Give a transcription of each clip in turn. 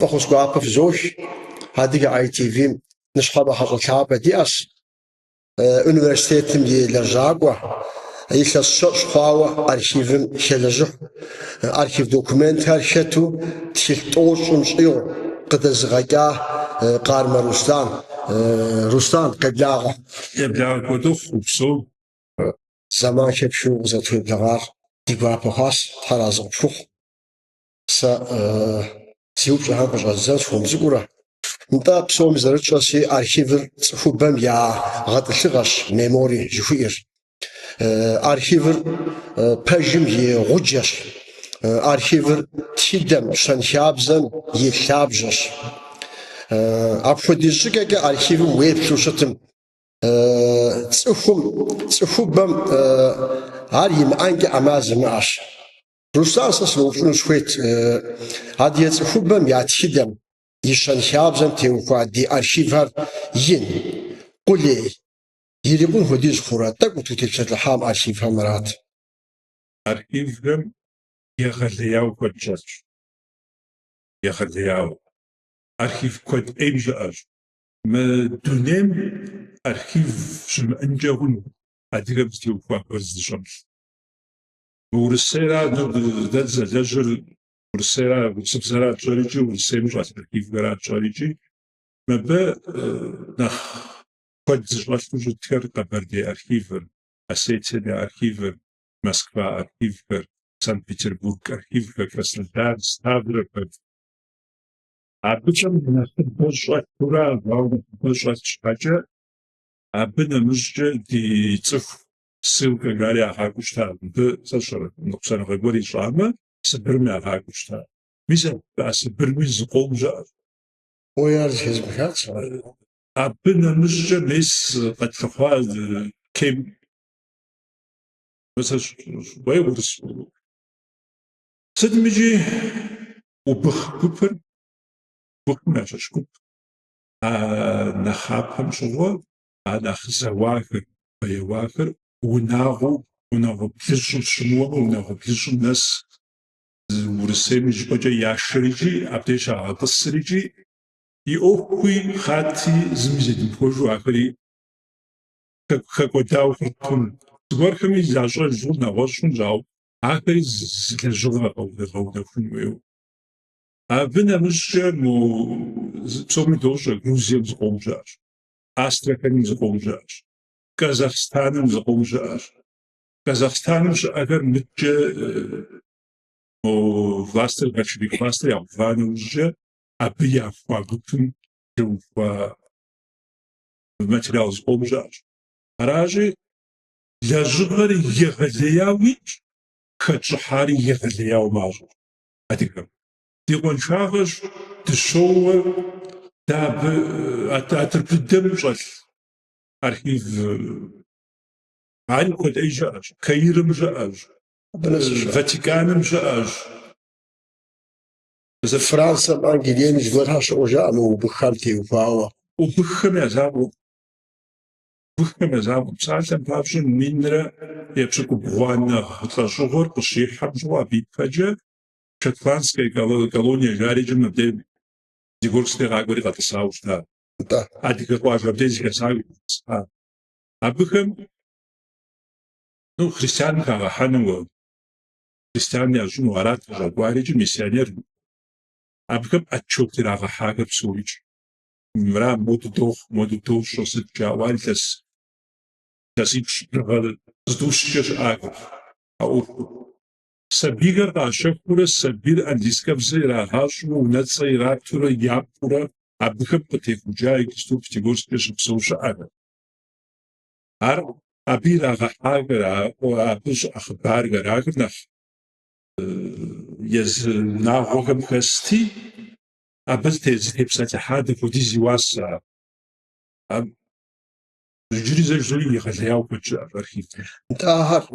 Похускуапа в ЗОЖ, адыгэ ITV, нышхъэбэ хьэщӏэлъапӏэ диӏэщ, университетым и лэжьакӏуэ, илъэс щэщӏ хъуауэ архивым хэлэжьыхь, архив документхэр хэту тхылъ тӏощӏым щӏигъу къыдэзыгъэкӏа Къармэ Руслан. Руслан, къеблагъэ. Къеблагъэ куэду хъупсэу. Зэман хепшэу къызэтуеблэгъар ди гуапэ хъуащ, тхьэразыгъупшхухъу. Сэ си упщӏэхьэр къыщӏэздзэн схуэмыцӏыкӏуурэ. НтӀэ псоми зэрытщӏэси архивыр цӏыхубэм я гъэтӏылъыгъэщ, мемори жыхуиӏэр. Архивыр пэжым и гъуджэщ. Архивыр тхыдэм, щэнхабзэм и лъабжьэщ. Апхуэдиз щӏыкӏэкӏэ архивым уеплъу щытым. Цӏыхубэм ар имыӏэнкӏэ ӏэмал зымыӏэщ. Руслан сэ сыноупщӏыну схуейт, адыгэ цӏыхубэм я тхыдэм, и щэнхабзэм теухуа ди архивхэр ин, къулей, ирикъун хуэдиз хъурэ, тӏэкӏу тутепсэлъыхьам архивхэм арат. Архивхэм егъэлеяуэ куэд щӏэтщ. Егъэлеяуэ. Архив куэд ӏейм щыӏэщ. Мы дунейм архив щымыӏэнкӏэ хъуну адыгэм зытеухуа гуэр здыщӏэмылъ. Урысейрат дэ зэлэжьыр Урысейрат, урысыбзэрат щӏэричӏи, Урысейм щӏэлъ архивхэрат щӏэричӏи, мыбы нэхъ куэд зыщӏэлъу щытхэр Къэбэрдей архивыр, Осетие архивыр, Москва архивхэр, Санкт-Петербург архивхэр, Краснодар, Ставрополь. Абычӏэм нэхъыбэ щӏэлъурэ, нэхъыбэ щӏэлъ щхьэкӏэ, абы нэмыщӏкӏэ ди цӏыху ссылкэ гари ягъакӏуэу щыта. Мыбы сэ сщӏэрэ, ныкъусаныгъэ гуэр ищӏамэ, Сыбырым ягъакӏуэу щыта. Мис а Сыбырми зы къом щыӏэщ. Уи ар зыхезмыхат? Абы нэмыщӏкӏэ мис къэтлъыхъуа кем уей урыс. Сытым ичӏи убых гупыр, убыхым ящыщ гуп, а нэхъапэм щыгъуэ, а нэхъ зэуахэр, бэеуахэр унагъуэ плыщӏым щымыуэмэ, унагъуэ плыщӏым нэс Урысейм и щӏыпӏэкӏэ яшэричӏи, абдеж щагъэтӏысыричӏи, и ӏуэхуи хъати зыми зедымыхуэжу ахэри хэкӏуэдауэ хъуртым. Зыгуэрхэми защӏэж щӏыр нэгъуэщӏ хъунщ, ауэ ахэри зы лэжьыгъэ къэунэхун хуейуэ. Абы нэмыщӏкӏэ псоми дощӏэ, Грузием зыкъом щыӏэщ, Астраханьым зыкъом щыӏэщ, Казахстаным зыкъом щыӏэщ. Казахстаным щыӏэхэр мыткӏэ властыр, большевик властыр яухуа нэужькӏэ, абы яхуа гупым теухуа материал зыкъом щыӏэщ. Аращи, лэжьыгъэр егъэлеяуэ итщ, хэт щӏыхьари егъэлеяуэ мащӏэщ адыгэм. Ди къуаншагъэщ дыщоуэ дэ абы Атырбыдэм щӏэлъ архив ари куэд ӏей щыӏэщ, Каирым щыӏэщ, Ватиканым щыӏэщ. Францием, Англием зыгуэрхэр щыӏэу жаӏэмэ убыххэм теухуауэ. Убыххэм я закъуэ псалъэм папщӏэ минрэ епщыкӏубгъуа нэхъ лӏэщӏыгъуэр къыщихьэм щӏыуэ абы ипэкӏэ шотландская колония жаричӏэ мыбдеж Зигурскэ къакӏуэри къэтӏысауэ щыта. Адыгэ къуажэ абдеж зыхэсауи къэтӏысхьа. Абыхэм христиан хагъэхьэнууэ, христиан ящӏыну арат къыщӏэкӏуаричӏи, миссионер. Абыхэм отчет ирагъэхьахэр псоричӏ. Мра модыдоу щӏэсыткӏэ, ауэ лъэсипщӏ зыдущкӏэ щыӏахэр а ӏуэхур. Сабийхэр къащэхурэ, сабийр английскэбзэ ирагъащӏэурэ, унэцӏэ иратурэ, япӏурэ, абыхэм къытехуджа Кристоф Пятигорскэ щыпсэу щыӏэхэр. Ар абы ирагъэхьахэр, абы щыӏэ хъыбархэр, ахэр нэхъ езы унагъуэхэм хэсти, абы зытепсэлъыхьа дапхуэдиз и уасэ. Иджыри зэжьэри егъэлеяуэ куэд щыӏэщ архивхэр. НтӀагъэр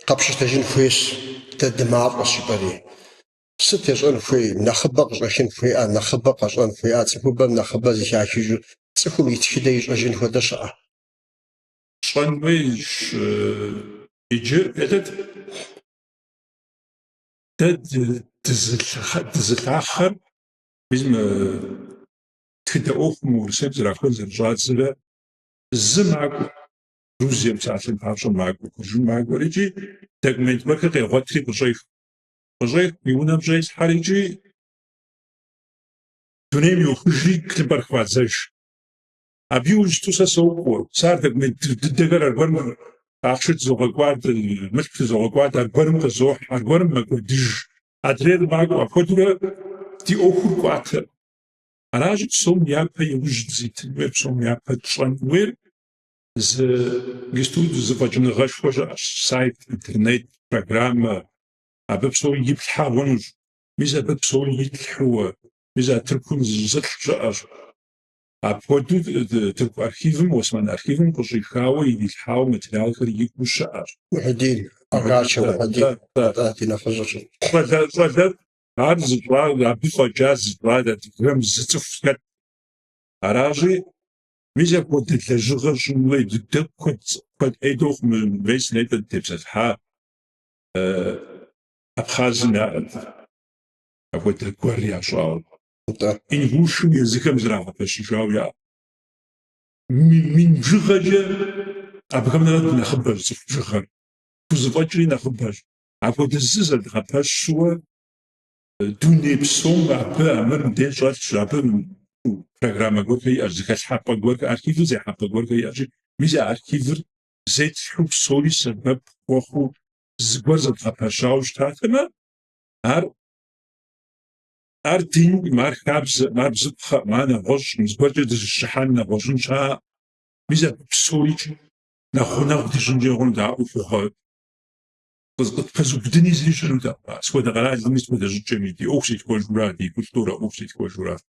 къэпщытэжын хуейщ, дэ дымащӏэщ ипӏэри. Сыт ещӏэн хуей? Нэхъыбэ къыщӏэхын хуеӏэ, нэхъыбэ къэщӏэн хуеӏэ, цӏыхубэм нэхъыбэ зыхахыжу цӏыхум и тхыдэ ищӏэжын хуэдэ щыӏэ? Щӏэн хуейщ. Иджы дэ дызылъахъэр bizim txıda oxumur, sebze rakhozer jadzıra, zımak, Rusya'm saatin parça magbu, kurjun magbu, tegment bakı qeğatri qışayx. Qışayx, yunam jayz harici, dönem yoxuji klibar xvadzaj. Abi uçtusa soğuk, sardık med degar arbarım, akşit zoğakwad, mülk zoğakwad, arbarım qızoh, arbarım magudij. Adrer magbu, akodura, di okur quatır. Arajit som yapı yujdzit, ve som yapı çanwer, Gestudi zıvacını gaşkoja sayt internet программа abepso yiphavunuj bize abepso yithuwa bize Türk'ün zıtçıar apodu Türk arşivim Osman arşivim kuşikawa yithawa materialları yikuşar وحدين أرجع وحدين ذاتي نفجر fazla arzlar abi fajaz zıvada gram zıtıfkat aracı Bize bu detayları şunları dikkat kod edox mesleğe tepsat ha abxazna apote korea şao in huşum yazıkım zrafa peşişao ya min jıgaca abkamna naxbar zıfjıgar tuzvacri naxbar apote sizat xapaş şuwa dunepsom abı amır dejat şabım программа горка яждикаш хапа горка архиву зе хапа горка яжи мизе архивр зет хуб соли себеб хоху згвазат хапашауш татма ар дин мархабз мана гош згваджи зшханна гошун ша мизе соли нахуна дижинжерун да уфха пазубдини зишру да скода гараж мис мода жчемити оксит кожурати культура оксит кожурати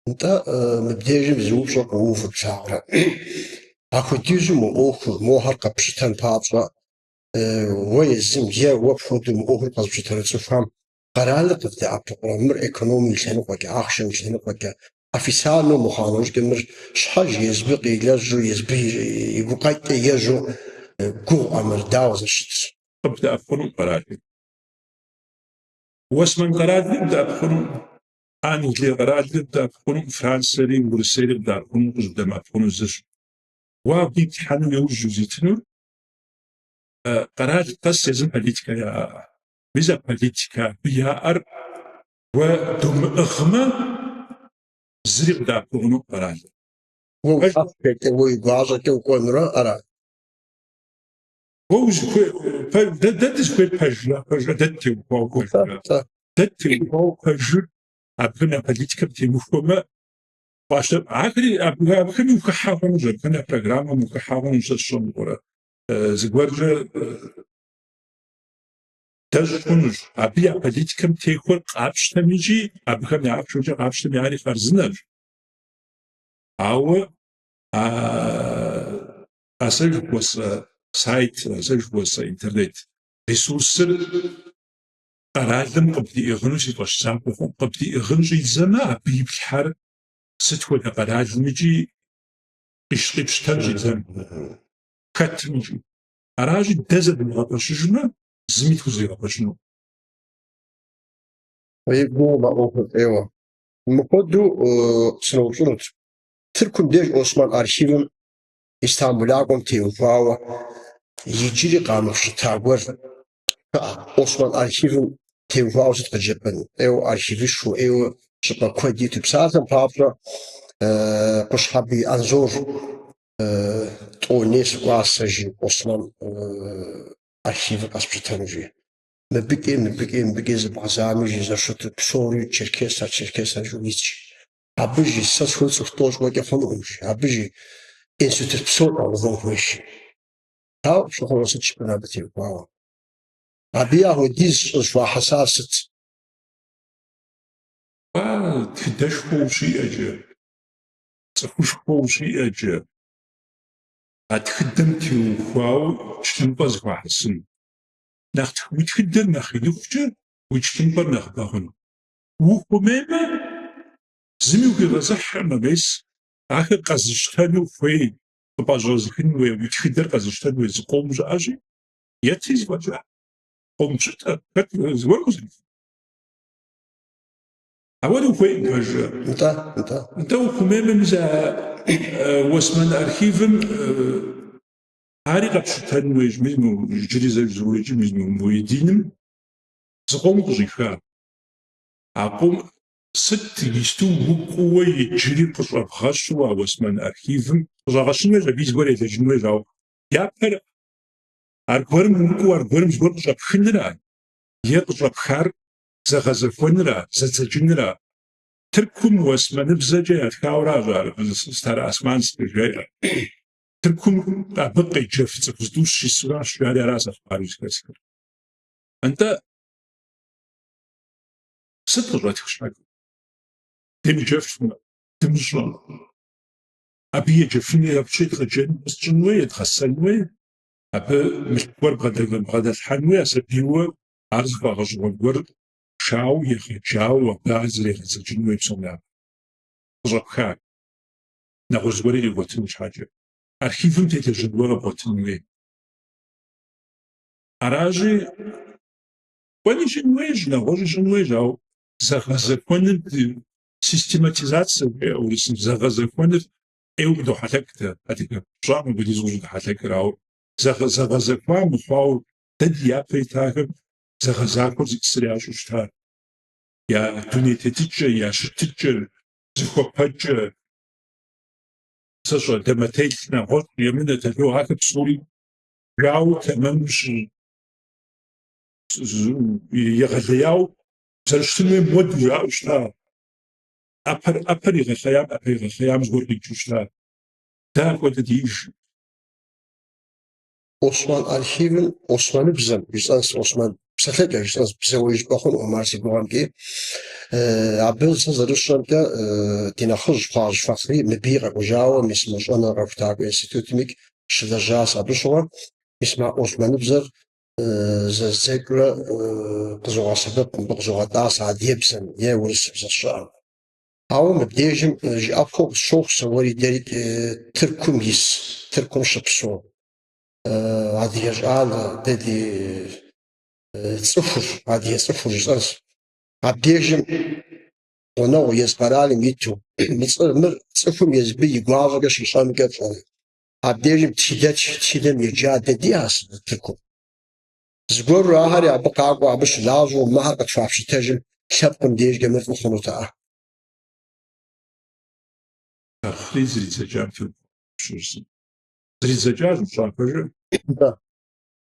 أنت مبدأ زوج شقوف بشعرة أخو تيجي مو هرقة بشتان بابصة ويزم جا وفود مؤخر قص بشتان تفهم قرار تبدأ أبتقرا مر إقنومي لسانك وكا أخشن لسانك وكا أفسانو مخانوش كمر شحاج يزبق يلجو يزبي يبقيت يجو قو أمر داوز الشتس أبدأ أفكرون قراري واسمن قراري أبدأ أفكرون أنا اللي قرأت ده بكون فرنسي ورسالة ده بكون قدام بكون زش وابيت حنو يوجد زيتنو قرأت قصة زم بوليتيكا يا بيزا بوليتيكا بيا أر ودم أخما زرق ده بكون قرأت وأفكت ويقعزك وكونرا أرى ووز ده تسكوي بجلا ده تيوكو بجلا ده تيوكو بجلا أبغنا بوليتيكا بتيموفوما باشا عقلي أبغنا مكحاون جا أبغنا برنامج مكحاون جا شنورة زغورجا تجونج أبيع بوليتيكا بتيكور قابش تميجي أبغنا عارف جا قابش تمياري فرزنج أو أسرج بس سايت أسرج بس إنترنت ريسورسر قرالم قبدي إغنوشي باشسام بخون قبدي إغنوشي زما بيبحر ستوى قرالم يجي إشقي بشتنجي زم كت ميجي أراجي دزد مغابشجنا زميت وزي غابشنو ويقول أوه أيوة مقدو سنوصلت تركم ديج عثمان أرشيفم إستانبولاكم تيوفاوا يجري قاموا شتاغور عثمان أرشيفم تيوفاوا ستقجبن أيوة أرشيفي شو أيوة شبا كودي تبساتن بابرا قشحبي أنزور تونيس واسجي عثمان أرشيفم أسبشتانوجي مبقي زبعزامي زرشت بسوري تشركيسا جويتشي أبجي ساسخل سختوش وكي خنوش أبجي إنسوتر بسور أو ذوكوش هاو شو خلصت شبنا بتيو واو أبياه ديز شو حساسة تدش بوشي أجا تخش بوشي أجا أتخدم تيوفاو شتنبز وحسن نخت ويتخدم نخيلوفجا ويتشتنبر نخباغن وخميمة زميو كغزح مبيس آخر قزشتانو فوي بباجوزخين ويتخدر قزشتانو يزقوم جاجي يتيز وجا قوم شتا زوركوزين Авару хуей пэжэ. Нтэ ухумемым за Осман архивым ари къэпщытэну хуейщ, иджыри зэрызыуеджи Муидиным зыкъом къыщӀиха. А къом сыт исту укъууэ иджыри къыщӀэбгъэщу а Осман архивым къыщӀагъэщын хуейщ, абы зыгуэр елэжьын хуейщ, ауэ япэр аргуэрым укъуу аргуэрым зыгуэр къыщӀэпхынра е къыщӀэпхар зэгъэзэхуэнра, зэдзэкӀынра. Тыркум уэсмэныбзэкӀэ ятхауэращ ар Староосманскэ жеӀэр. Тыркум абы къеджэф цӀыху зытӀущ исуращ, жари аращ ахъшэхуар зыхэсхэр. НтӀэ сыт къыщӀэтху щхьэкӀэ? Демыджэфмэ, дымыщӀэ. Абы еджэфыну япщӀи дгъэджэн къысщӀын хуей, едгъэсэн хуей, абы мылъкуэр бгъэдэлъхьэн хуей, асабийуэ ар зыхуагъэщӀыгъуэ гуэр шауэ, егъэджауэ, абы ар зэрегъэдзэкӀын хуей псом япэ. КъыщӀэпха. НэгъуэщӀ зыгуэри иригъуэтыну щхьэкӀэ. Архивым телэжьын хуей къэбгъуэтын хуей. Аращи, кӀуэни щыӀэн хуейщ, нэгъуэщӀи щыӀэн хуейщ, ауэ зэгъэзэхуэныр систематизация урысым зэгъэзэхуэныр Ӏейуэ къыдохьэлъэкӀтэ. Адыгэ пщӀам абдизу къыдохьэлъэкӀыр, ауэ зэгъэзэхуа мыхъуауэ дэ ди япэ итахэм зэгъэзахуэр зи псыр ящӀу щыта. Я дуней тетыкӀэ, я щытыкӀэ, зыхуэпэкӀэ. Сэ щӀалэ мэтелъ нэгъуэщӀ емынэ тэлъу ахэр псори жауэ тэмэму егъэлеяуэ зэрыщытын хуейм уэду жаӀэу щыта. Ӏэпэр игъэлъеям зыгуэр къикӀыу щыта. Дэ апхуэдэ дииж. Осман архивым Османыбзэм ищӀэнщ, Осман псэлъэкӀэ ищӀэнщ, бзэуэ ищӀэ хъунукъым ар си гугъэмкӀи. Абы сэ зэрысщӀэмкӀэ ди нэхъыжь хъуа щыфэхъри мыбий къэкӀуэжауэ мис мыщӀэнэ къэхутакӀуэ институтым щылэжьащ. Абы щыгъуэ мис Османыбзэр зэзэкӀурэ къызогъэсэбэп, мыбы къызогъэтӀа садебзэм е урысыбзэ щыӀэм. Ауэ мыбдежым жыӀэпхъуэу къысщохъу сэ уэри дэри Тыркум ис, Тыркум щыпсэу адыгэ щӀалэ дэ ди цӀыхур, адыгэ цӀыхур ищӀэнщ. Абдежым гъунэгъу ез къэралым иту мыр цӀыхум езыбы и гуащӀэкӀэ щищӀэнкӀэ абдежым Тидэм еджа дэди Тыркум. Зыгуэру ахьэри абы къакӀуэ, абы щылажьэу мыхьэр къытхуапщытэжым лъэпкъым дежкӀэ мыр фӀыхъунутэкъэ. Ахъри зридзэкӀам щыщ. ЗридзэкӀащ щӀапэжыр.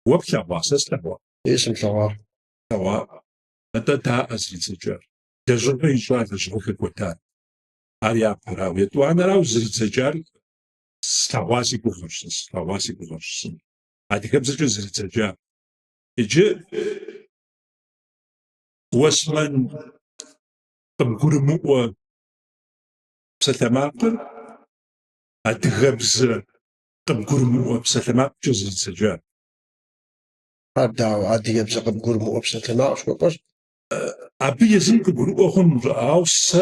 Уэ плъэгъуа, сэ слъэгъуа. Сымылъэгъуа. Плъэгъуа. НтӀэ даӀэ зридзэкӀар. Лэжьыгъэ ищӀа, лэжьыгъэ хэкӀуэтар. Ар япэрауэ, етӀуанэрауэ зридзэкӀар слъэгъуа си гугъэрщ, слъэгъуа си гугъэрщ. АдыгэбзэкӀэ зридзэкӀа. Иджы Осман къыбгурымыӀуэ псалъэмакъыр адыгэбзэ къыбгурымыӀуэ псалъэмакъкӀэ зридзэкӀа. Ар дауэ адыгэбзэ къыбгурымыӀуэ псалъэмакъ щхуэпӀэщ? Абы езым къыгурыӀуэ хъуну щӀыӀауэ сэ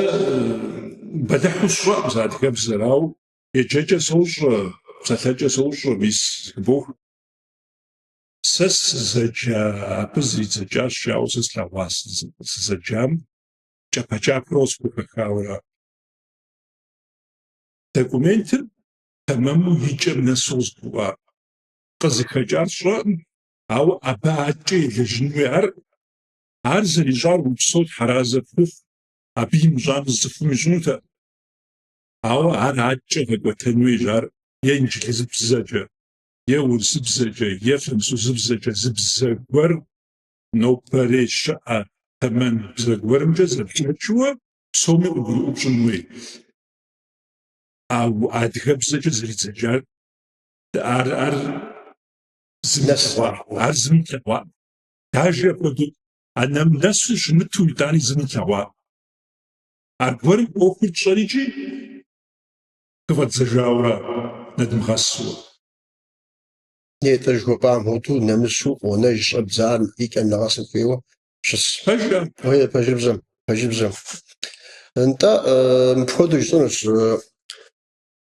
бэлыхьу сщӀэӀым зы адыгэбзэр, ауэ еджэкӀэ соущӀэ, псалъэкӀэ соущӀэ, мис зыгбоху. Сэ сызэджа, абы зридзэкӀащ, ауэ сэ слъэгъуа сызэджам кӀэпэ-кӀапэу схухэхауэра. Документыр тэмэму икӀэм нэсу згуӀа. КъызыхэкӀар сщӀэӀым, ауэ абы адэкӀэ елэжьын хуей ар зэрищӀар упсэу тхьэразэ пхуху, абы имыщӀам зыцӀыхум ищӀынутэкъым. Ауэ ар адэкӀэ къекӀуэтэн хуейщ, ар е инджылызыбзэкӀэ, е урысыбзэкӀэ, е французыбзэкӀэ зы бзэ гуэр нобэрей щыӀэ тэмэн бзэ гуэрымкӀэ зэпкӀэкӀыуэ псоми къыгурыӀуэу пщӀын хуей. АдыгэбзэкӀэ зридзэкӀар ар зымылъэгъуа. Дажи апхуэдэу анэм нэсу щымыту итӀани зымылъэгъуа. Аргуэрым Ӏуэхур тщӀэрикӀи къыфӀэдзэжауэ нэдмыгъэсуэ. НетӀэ жыхуэпӀам хуэдэу нэмысу къонэж щӀэбдзар икӀэм нэгъэсын хуейуэ щыс. Пэжыбзэм. НтӀэ мыпхуэдэу ищӀэнущ.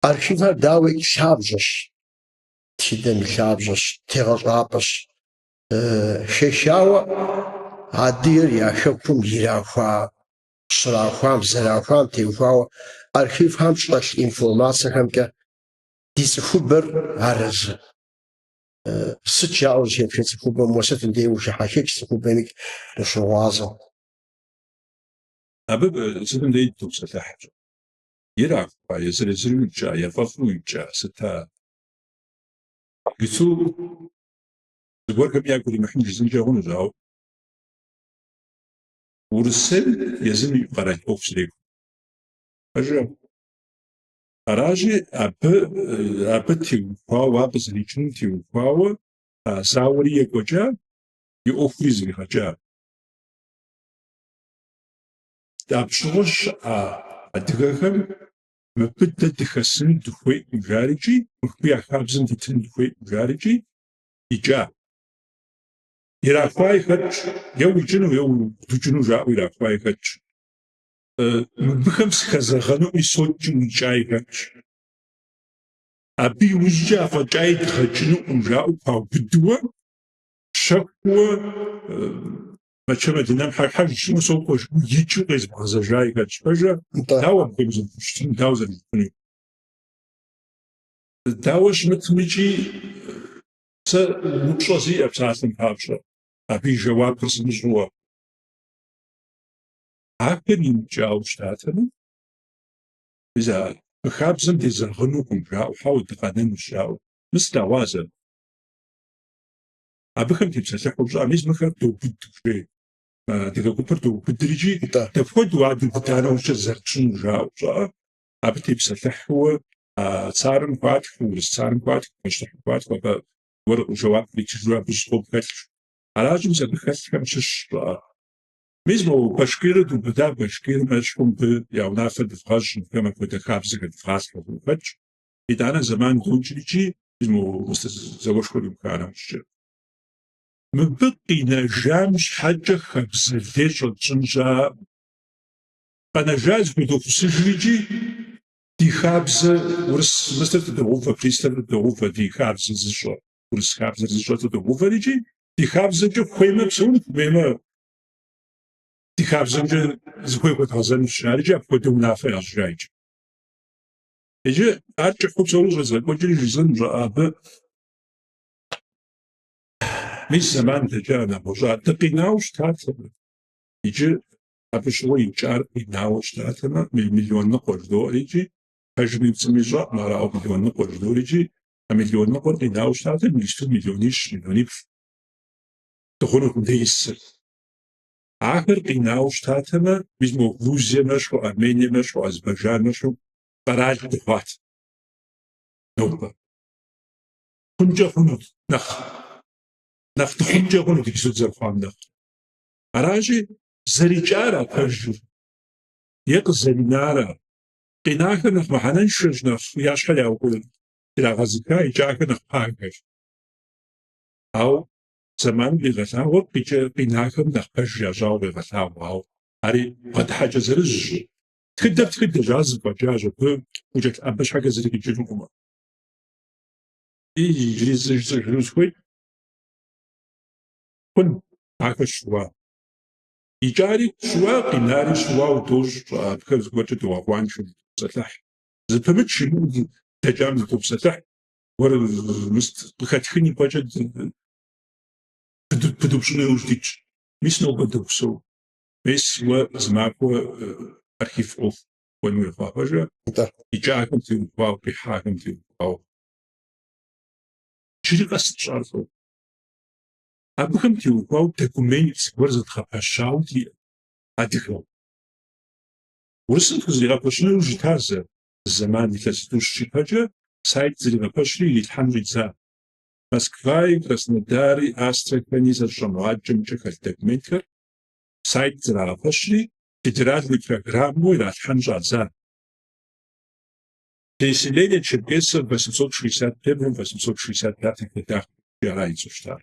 Архивхэр дауи лъабжьэщ. Тидэм и лъабжьэщ, тегъэщӀапӀэщ. Шэшауэ адыгэр я хэкум ирахуа щрахуам, зэрахуам теухуауэ архивхэм щӀэлъ информациехэмкӀэ ди цӀыхубэр арэзы. Сыт жаӀэу зыхепхэ цӀыхубэм уэ сыт ндей ущыхьэхыкӀ цӀыхубэми къыщыгъуазэу. Абы сытым дей допсэлъыхьщ. Ирахуа, езыр-езыру икӀа, ефӀэфӀу икӀа, сыта. Иту зыгуэрхэм ягу иримыхьын жызынкӀэ хъунущ, ауэ Урысейм езым и къэрал Ӏуэху щреху. Пэжэ. Аращи, абы теухуауэ, абы зэрикӀынум теухуауэ, зауэри екӀуэкӀа, и Ӏуэхури зригъэкӀа. Дапщыгъуэ щыӀа адыгэхэм мыбы дэ дыхэсын дыхуеӀу жарикӀи, мыбы я хабзэм дитын дыхуеӀу жарикӀи, икӀа. Ирахуаи хэтщ, е уикӀыну, е удукӀыну жаӀэу ирахуаи хэтщ. Мыбыхэм сыхэзэгъэнуми сокӀым уикӀаи хэтщ. Абы иужькӀэ афӀэкӀаи дгъэкӀынуӀым жаӀэу паубыдууэ, щэхууэ мачэ Мадинэм хьэж щыму сокӀуэ икӀыу къезбгъэзэжаи хэтщ. Пэжэ, дауэ абыхэм зэрыщытын, дауэ зэрыщытыну. Дауэ щымытым икӀи сэ упщӀэ зиӀэ псалъэм папщӀэ. Абы и жэуапыр сымыщӀууэ. Ахэр имыкӀауэ щытатэмэ, хабзэм дезэгъынукъым жаӀэу, хьэуэ дыкъэнэнущ жаӀэу. Мыстауазэ. Абыхэм тепсэлъыхьу щӀа, мис мыхэр доубыд жей. Адыгэ гупыр доубыдыр икӀи дапхуэдэу адубыданэ ущӀэ зэрытщӀыну жаӀэу щӀа, абы тепсэлъыхьууэ царым хуатхыу, урыс царым хуатхыу, пащтыхьым хуатхыу, абы жэуап къитыжу абы щӀыпӀэм хэлъщ. Аращи, мис абы хэлъхэм щыщ щӀа. Мис мо Башкирэ дубыда, Башкирым щхъум бы я унафэр дывгъэщӀ, мыхэм апхуэдэ хабзэхэр дывгъасхэр хэтщ. ИтӀанэ зэман докӀри икӀи, мис мо зауэшхуэ дыухуанэущкӀэ. Мыбы къинэжам щхьэкӀэ хабзэлей щӀэтщӀын щӀа. Къэнэжа зыхуедохъусыжри икӀи, ди хабзэ урыс мыстэр дыдогъувэ, пристэр дыдогъувэ ди хабзэ зыщӀэ. Урыс хабзэр зыщӀэ дыдогъувэр икӀи, ди хабзэкӀэ хуеймэ псэун, хуеймэ ди хабзэмкӀэ зыхуей хуэдгъэзэнущ. АрикӀи апхуэдэ унафэ ящӀжа икӀи. Иджы ар кӀыхьу псори щӀезгъэкӀуэкӀри жызын щӀа абы. Мис зэман дэкӀа нэмыщӀа дыкъинауэ щытатэмэ. Иджы абы щыгъуэ икӀар къинауэ щытатэмэ, миллион ныкъуэщ доӀэр икӀи, пэжым и пцӀым ищӀэ, арауэ миллион ныкъуэщ доӀэр икӀи, а миллион ныкъуэр къинауэ щытатэ миллисту миллионищ, миллиониплӏ дыхъунукъым дэ исыр. Ахэр къинауэ щытатэмэ, мис мо Грузие мэщхъу, Армение мэщхъу, Азербайджан мэщхъу, къэрал дыхъуат. Нобэ. ХъункӀэ хъунут нэхъ дыхъункӀэ хъунут ди суд зэрыхъуам нэхъ. Аращи, зэрикӀара пэжыр, е къызэринарэ. Къинахэр нэхъ мыхьэнэншэщ, нэхъ я щхьэр ирагъэзыха, икӀахэр нэхъ пагэщ. Ауэ зэманым къигъэлъагъуэ къинахэм нэхъ пэж ящӀауэ къигъэлъагъуэ. Ауэ ари бгъэдыхьэкӀэ зырызщ. Тхыдэ жа зыфӀэкӀащ, абы абы щхьэкӀэ зыри къикӀынукъымэ. Иджыри зыжыну схуейт. Хъун ахэр щыуа. ИкӀари щыуа, къинари щыуауэ дощӀ, абыхэр зыгуэркӀэ догъэкъуаншэу зыпсэлъыхь. Зыпымыт шынэу дэкӀам зыпопсэлъыхь. Уэр къыхэтхын и пӀэкӀэ пыдупщӀыну ущдикӀ. Мис нобэ допсэу. Мис уэ зы махуэ архив Ӏуэху кӀуэну уехъуа пэжэ, икӀахэм теухуауэ, къихьахэм теухуауэ. Иджыри къэс тщӀэркъым. Абыхэм теухуауэ документ зыгуэр зыдгъэпэщауэ диӀэ адыгэм. Урысым тхузэригъэпэщыну жита зэман илъэситӀу щипэкӀэ, сайт зригъэпэщри ирилъхьэн щӀидза. Москваи, Краснодари, Астрахани зэрыщӀэмыгъаджэмкӀэ хэлъ документхэр сайт зрагъэпэщри федеральный программу иралъхьэн щӀадза. Переселение черкесов в 861-865 годах ара ицӀыхущтар.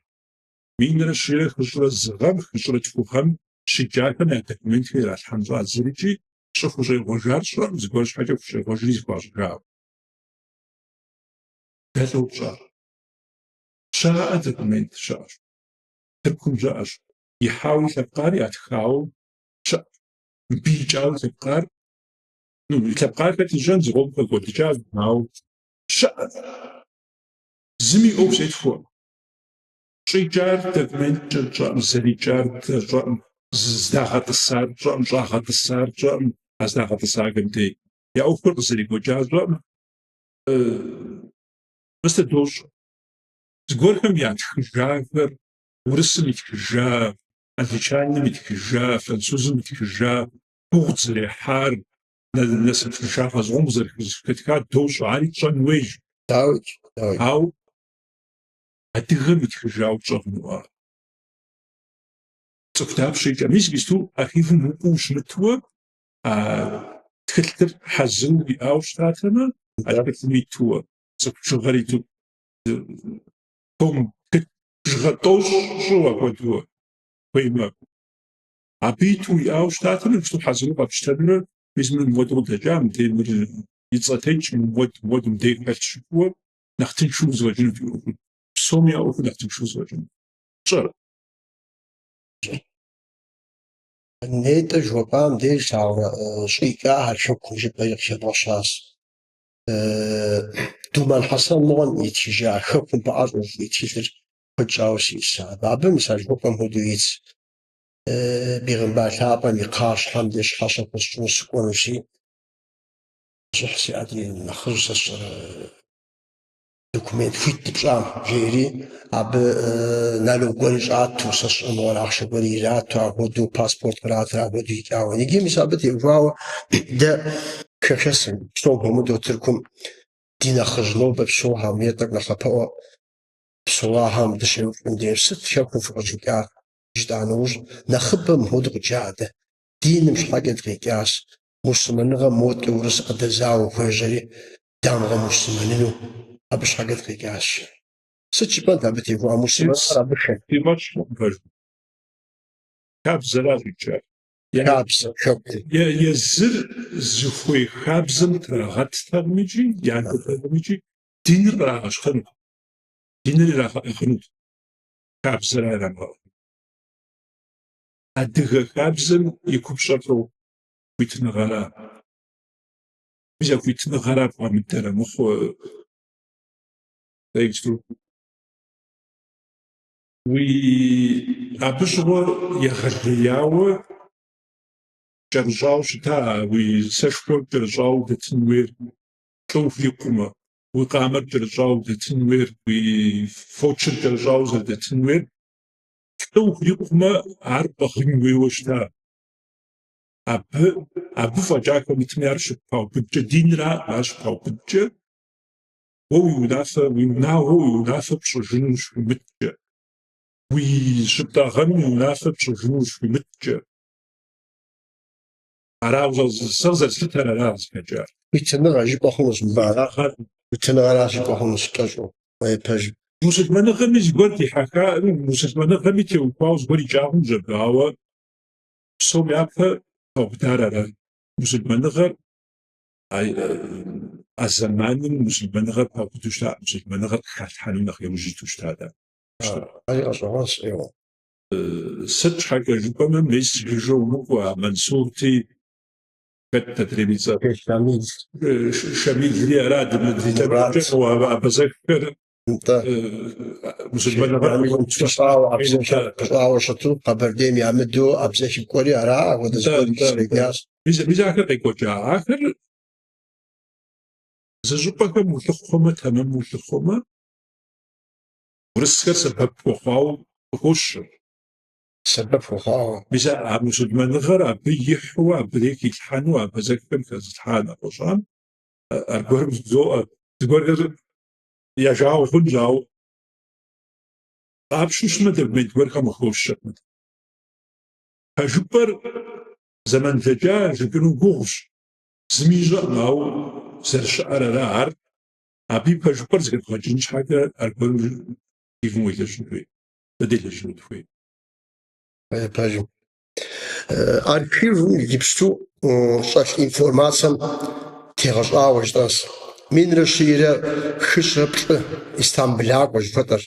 Минрэ щирэ хыщӀрэ зыгъэм, хыщӀрэ тхугъэм щикӀахэм я документхэр иралъхьэн щӀадзэр икӀи щӀы хущӀегъуэжар щӀэм зыгуэр щхьэкӀэ хущӀегъуэжри зыхуащӀыжауэ. Дэлэ упщӀар? ЩыӀэ документ щыӀэщ. Тыркум щыӀэщ. Ихьауи лъэпкъари ятхауэ щыӀэщ. Biçal tepkar. Tepkar katılacağın zıgol koyacağız. Zimi obset fu. Şeycar tekment zericar zdahat sar azdahat sargımdı. Ya okur zeri koyacağız var. Mesela doş. Zgorham ya txıjjafer, Urısım itxıjja, Angliçanım itxıjja, Fransuzım itxıjja, Buğd zrihar, nasıl txıjja fazom zrihar, doş ari çan wej. Davet. Au, adıgım itxıjja uçağınıva. Tsıftap şeyca, biz tu arxivim uğuş mıtva, txıltır hazın bir avştatını, albetim ituva. Tsıftçıgar itu, Tom жгъэтӏощ щӏыуэ куэдууэ хуеймэ. Абы иту иӏауэ щытатэмэ, пщту хьэзыру къэпщтэнурэ, езым мыгъуэду къыдэкӏа, мыдемыр и цӏэтэнщ, мыгъуэду мыдей хэлъ щыхуэ, нэхъ тыншу узыфӏэкӏыну фиӏуэхун. Псоми яӏуэху нэхъ тыншу узыфӏэкӏыну. Щӏэрэ? Нетӏэ жыхуэпӏам деж щӏикӏахэр шыгум жыпӏэ ебгъэщащ. Думан Хьэсэн мыгъуэм итыжа хэкум пӏащӏэу итылыр куэдщӏауэ сиӏэщ. Абы мисал жыхуэпӏэм хуэдэу итщ. Бегъэмбар лъапӏэм и кхъащхьэм деж хьэщӏэ къысщӏыну сыкӏуэнущи, щӏыхь си адрейм нэхъыжь сэ сщӏэрэ документ хуит дыпщӏам жери, абы налог гуэри щӏату сэ сщӏыну арахъшэ гуэри ирату, апхуэдэу паспорт къратыр апхуэдэу икӏауэ. Иджы мис абы теухуауэ дэ хэшэсым псом хуэмыдэу Тыркум ди нэхъыжь нобэ псоухэм е тӏэкӏу нэхъапэӏуэ псоуахэм дыщеуфӏын деж сыт хэкум фыкъыщӏыкӏа ищӏтӏанэужь нэхъыбэм хуэдэу къыджадэ. Диным щхьэкӏэ дыкъикӏащ. Мусульманыгъэм модкӏэ урыс къэдэзауэ хуежьэри дамыгъэмусульмэныну абы щхьэкӏэ дыкъикӏащ. Сыт щыпӏэнт абы техуа мусульманхэр абы Имач хабзэра щӏикӏа. хабзэ хэкум. Езыр зыхуей хабзэм трагъэттэкъымичӏи, ятӏэтэкъымичӏи, диныр кърагъэщхъэнут. Диныр ирахъэхьынут. Хабзэр арамыгъэу. Адыгэ хабзэм и купщӏэфӏэу хуитыныгъэра. Мис а хуитыныгъэра бгъэмыдэрэ мыхъуу уи абы щыгъуэ егъэлеяуэ кӏэрыщӏауэ щыта, уи сэшхуэр кӏэрыщӏауэ дэтын хуейр лӏыуэ хуикъумэ, уи къамэр кӏэрыщӏауэ дэтын хуейр, уи фочыр кӏэрыщӏауэ зэрыдэтын хуейр лӏыуэ хуикъумэ, ар бгъын хуейуэ щыта. Абы фӏэкӏа хуэмытми ар щыпаубыдкӏэ, динра ар щыпаубыдкӏэ, уэ уи унагъуэ уи унафэ пщӏыжыну щыхуимыткӏэ, уи щыптӏэгъэм уи унафэ пщӏыжыну щыхуимыткӏэ. Арауэ сэ зэрыслъытэр аращ зэхэкӏар. Хуитыныгъэ жыпӏэ хъунущ мыбы арахъыр. Хуитыныгъэра жыпӏэ хъунущ кӏэщӏу. Пэжым. Мусульманыгъэми зыгуэр дихьэха, мусульманыгъэми теухуауэ зыгуэр икӏагъым жэбы, ауэ псом япэ паубыдар ара. Мусульманыгъэр а зэманым мусульманыгъэр паубыду щыта, мусульманыгъэр халъхьэну нэхъ яужь иту щытатӏэ. Ари къэщӏэгъуэнщ, еуэ. Сыт щхьэкӏэ жыпӏэмэ, мис жыжьэ умыкӏуэ, а Мансурти хэт телевизор Шамилри ара дымыдрилэмэкӏэ, абазэххэр мусульманыгъэр пщӏауэ щыту къэбэрдейм ямыду ӏэбзэхи кӏуэри ара ахуэдэ зыгуэр. Мис ахэр къекӏуэкӏа. Ахэр зы щӏыпӏэхэм улъыхъуэмэ, тэмэм улъыхъуэмэ, урысхэр сэбэп хуэхъуауэ къыхощэ. Сэбэп хуэхъуауэ. Мис а мусульманыгъэр абы ихьууэ, абы хилъхьэну, абазэххэм хэзылъхьа нэхъыщӏам, аргуэрым зоӏэ. Зыгуэрхэр яжауэ хъунщ, ауэ къапщыщмэ, документ гуэрхэм къыхощэ. Пэжыпӏэр зэманлэкӏа жыпӏэну гугъущ. Зыми ищӏэӏым, ауэ зэрыщыӏэр ара. Ар абы и пэжыпӏэр зэхэдгъэкӏын щхьэкӏэ аргуэрым ивэм уелэжьын хуей, дэделэжьын хуей. Пэжым. Архивым иджыпсту щӏэлъ информацием тегъэщӏауэ щытащ. Минрэ щийрэ хыщӏрэ плӏы Истамбулакӏуэ жыхуэтӏэр.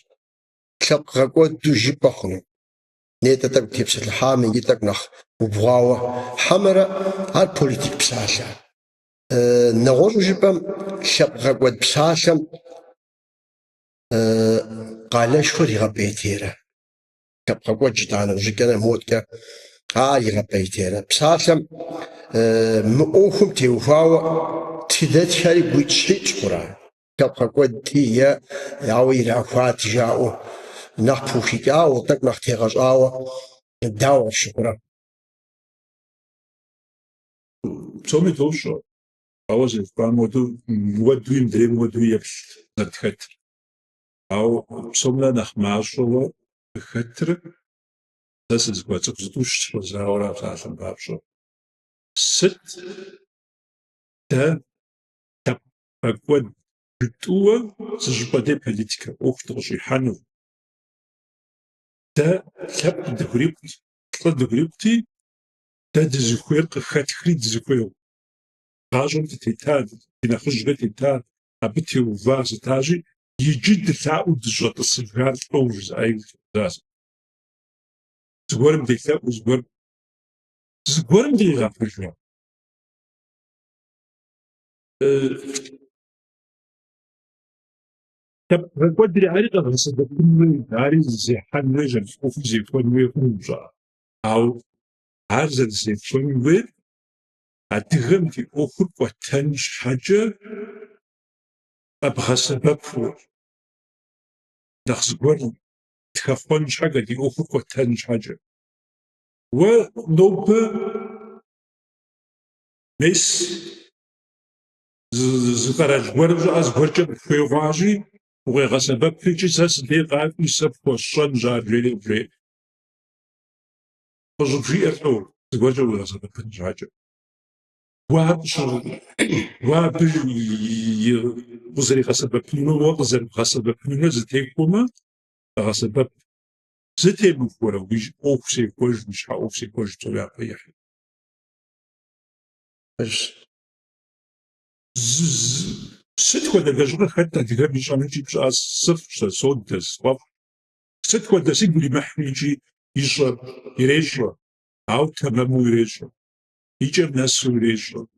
Лъэпкъ гъэкӏуэду жыпӏэ хъуну. نيتك تبسط الحامي جيتك نخ وبغاوة حمرة هاد بوليتيك بسالة نغوش جبم شبغة قد بسالة قالش خوري غبيتيرة كبغة قد جدانا جيكنا موتك يغبيتيرة بسالة مؤوخم تيوفاوة تدت شاري بويتشيت قرآن كبغة قد تيا ياوي راكوات جاو نحبوشي جاو تك نحتيغش آوة داوة شكرا Psomi toşo. Ağzı falan modu imdre modu yapış. Natkat. Ağ psomla naxmaşovo xetr. Das ist was zu tuş zaura fasen babşo. Sit da bakod bituwa zjpade politika oxtoshi hanu. Da lab dgribti da dzkhwer xetkhri dzkhwer. Gajom titad, inakhjgat titad, abti uvaz taji, yijid ta'ud jot sgar tawz ay das. Zgorm dikta zgorm diga fujwa. Tab qadri ariqa bsad ari zihan najm ufuzi konwe khumja. Aw arza zifonwe أدغم في أخر وتنش حاجة أبغى سبب نخزقون تخافونش حاجة دي أخر وتنش حاجة ونوب ميس زقراج ورج أزغرج بخيواجي وغا سبب فيجي ساس دي غاف يسب وشان جارجي بجي وزبجي أرنو زغرج وغا سبب فيجي حاجة وزري غسبب نو وزري غسبب نو زتيكوما غسبب زتيبو فورا ويج اوكسي كوج مش اوكسي كوج تبع بيح ست ودا جاجو حتى ديغا مش عندي بس صفر صوت صف ست ودا سيبلي محميجي يشرب يريشرب او تمامو يريشرب يجب ناس يريشرب